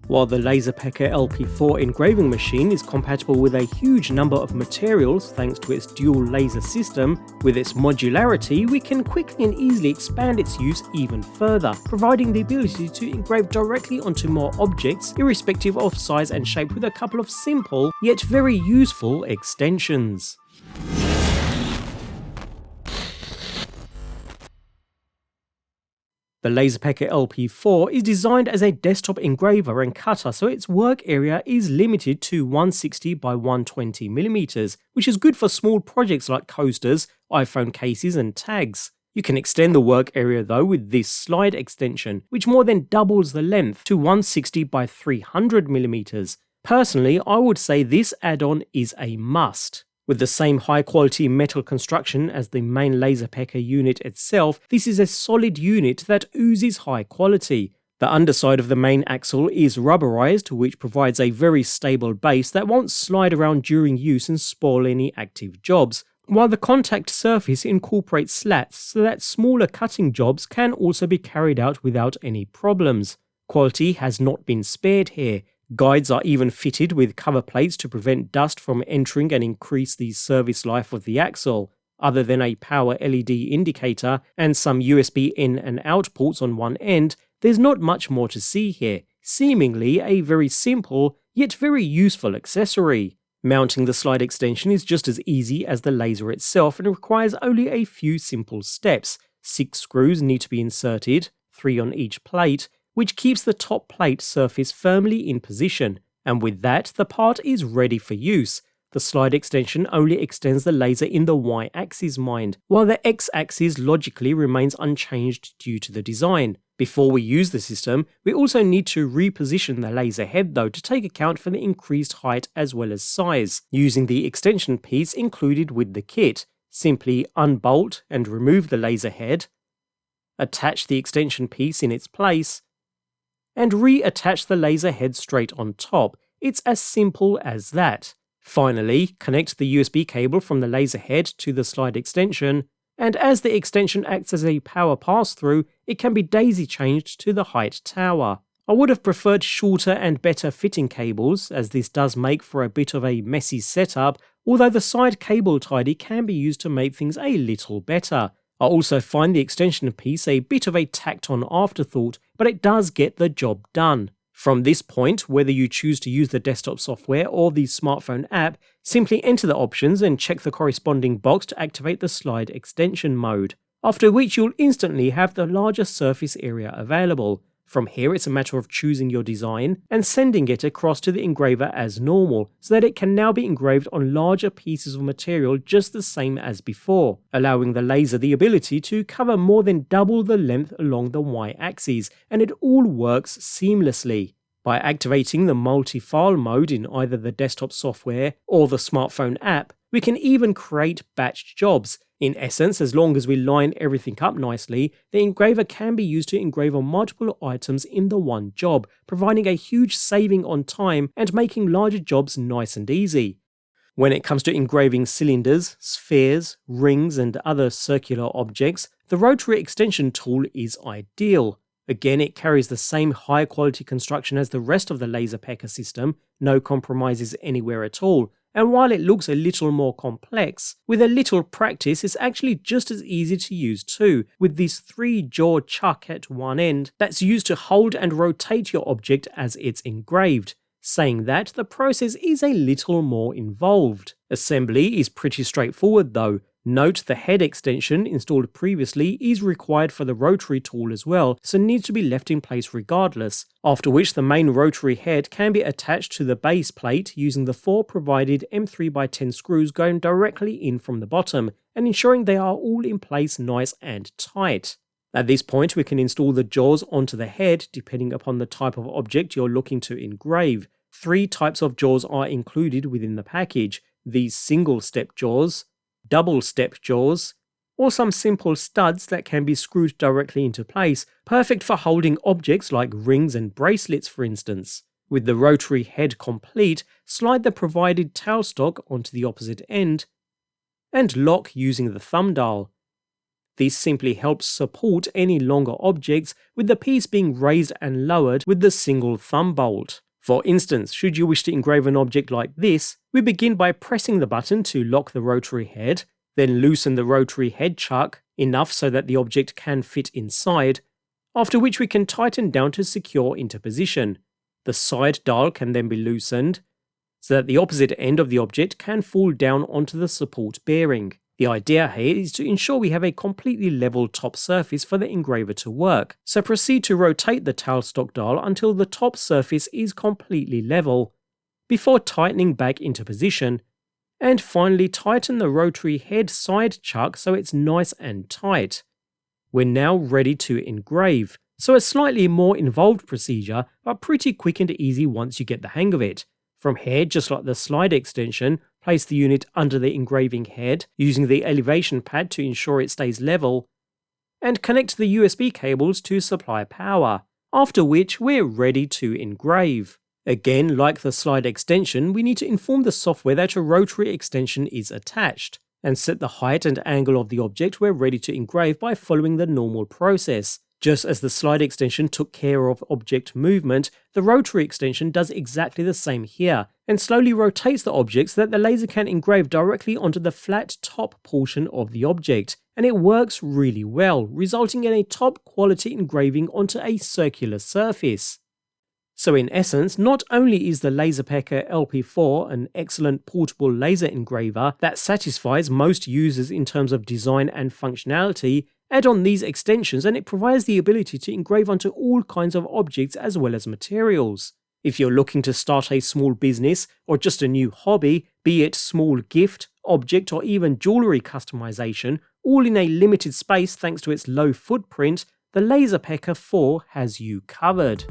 While the LaserPecker LP4 engraving machine is compatible with a huge number of materials thanks to its dual laser system, with its modularity we can quickly and easily expand its use even further, providing the ability to engrave directly onto more objects irrespective of size and shape with a couple of simple yet very useful extensions. The LaserPecker LP4 is designed as a desktop engraver and cutter, so its work area is limited to 160 by 120mm, which is good for small projects like coasters, iPhone cases and tags. You can extend the work area though with this slide extension, which more than doubles the length to 160 by 300mm. Personally, I would say this add-on is a must. With the same high quality metal construction as the main LaserPecker unit itself, this is a solid unit that oozes high quality. The underside of the main axle is rubberized, which provides a very stable base that won't slide around during use and spoil any active jobs, while the contact surface incorporates slats so that smaller cutting jobs can also be carried out without any problems. Quality has not been spared here. Guides are even fitted with cover plates to prevent dust from entering and increase the service life of the axle. Other than a power LED indicator and some USB in and out ports on one end, there's not much more to see here, seemingly a very simple yet very useful accessory. Mounting the slide extension is just as easy as the laser itself and requires only a few simple steps. 6 screws need to be inserted, 3 on each plate, which keeps the top plate surface firmly in position, and with that the part is ready for use. The slide extension only extends the laser in the Y-axis mind, while the X-axis logically remains unchanged due to the design. Before we use the system, we also need to reposition the laser head though to take account for the increased height as well as size, using the extension piece included with the kit. Simply unbolt and remove the laser head, attach the extension piece in its place, and reattach the laser head straight on top. It's as simple as that. Finally, connect the USB cable from the laser head to the slide extension, and as the extension acts as a power pass-through, it can be daisy-chained to the height tower. I would have preferred shorter and better fitting cables, as this does make for a bit of a messy setup, although the side cable tidy can be used to make things a little better. I also find the extension piece a bit of a tacked-on afterthought, but it does get the job done. From this point, whether you choose to use the desktop software or the smartphone app, simply enter the options and check the corresponding box to activate the slide extension mode, after which you'll instantly have the larger surface area available. From here it's a matter of choosing your design and sending it across to the engraver as normal, so that it can now be engraved on larger pieces of material just the same as before, allowing the laser the ability to cover more than double the length along the Y-axis, and it all works seamlessly. By activating the multi-file mode in either the desktop software or the smartphone app, we can even create batch jobs. In essence, as long as we line everything up nicely, the engraver can be used to engrave on multiple items in the one job, providing a huge saving on time and making larger jobs nice and easy. When it comes to engraving cylinders, spheres, rings and other circular objects, the Rotary extension tool is ideal. Again, it carries the same high quality construction as the rest of the LaserPecker system, no compromises anywhere at all. And while it looks a little more complex, with a little practice it's actually just as easy to use too, with this 3-jaw chuck at one end that's used to hold and rotate your object as it's engraved. Saying that, the process is a little more involved. Assembly is pretty straightforward though. Note the head extension installed previously is required for the Rotary tool as well, so needs to be left in place regardless, after which the main Rotary head can be attached to the base plate using the 4 provided M3x10 screws going directly in from the bottom, and ensuring they are all in place nice and tight. At this point we can install the jaws onto the head depending upon the type of object you're looking to engrave. 3 types of jaws are included within the package: these single step jaws, double step jaws, or some simple studs that can be screwed directly into place, perfect for holding objects like rings and bracelets for instance. With the Rotary head complete, slide the provided tailstock onto the opposite end and lock using the thumb dial. This simply helps support any longer objects, with the piece being raised and lowered with the single thumb bolt. For instance, should you wish to engrave an object like this, we begin by pressing the button to lock the rotary head, then loosen the rotary head chuck enough so that the object can fit inside, after which we can tighten down to secure into position. The side dial can then be loosened, so that the opposite end of the object can fall down onto the support bearing. The idea here is to ensure we have a completely level top surface for the engraver to work, so proceed to rotate the tailstock dial until the top surface is completely level, before tightening back into position, and finally tighten the rotary head side chuck so it's nice and tight. We're now ready to engrave, so a slightly more involved procedure, but pretty quick and easy once you get the hang of it. From here, just like the slide extension, place the unit under the engraving head using the elevation pad to ensure it stays level, and connect the USB cables to supply power, after which we're ready to engrave. Again, like the slide extension, we need to inform the software that a rotary extension is attached, and set the height and angle of the object we're ready to engrave by following the normal process. Just as the slide extension took care of object movement, the rotary extension does exactly the same here, and slowly rotates the object so that the laser can engrave directly onto the flat top portion of the object, and it works really well, resulting in a top quality engraving onto a circular surface. So in essence, not only is the LaserPecker LP4 an excellent portable laser engraver that satisfies most users in terms of design and functionality, add on these extensions and it provides the ability to engrave onto all kinds of objects as well as materials. If you're looking to start a small business or just a new hobby, be it small gift, object or even jewellery customization, all in a limited space thanks to its low footprint, the LaserPecker 4 has you covered.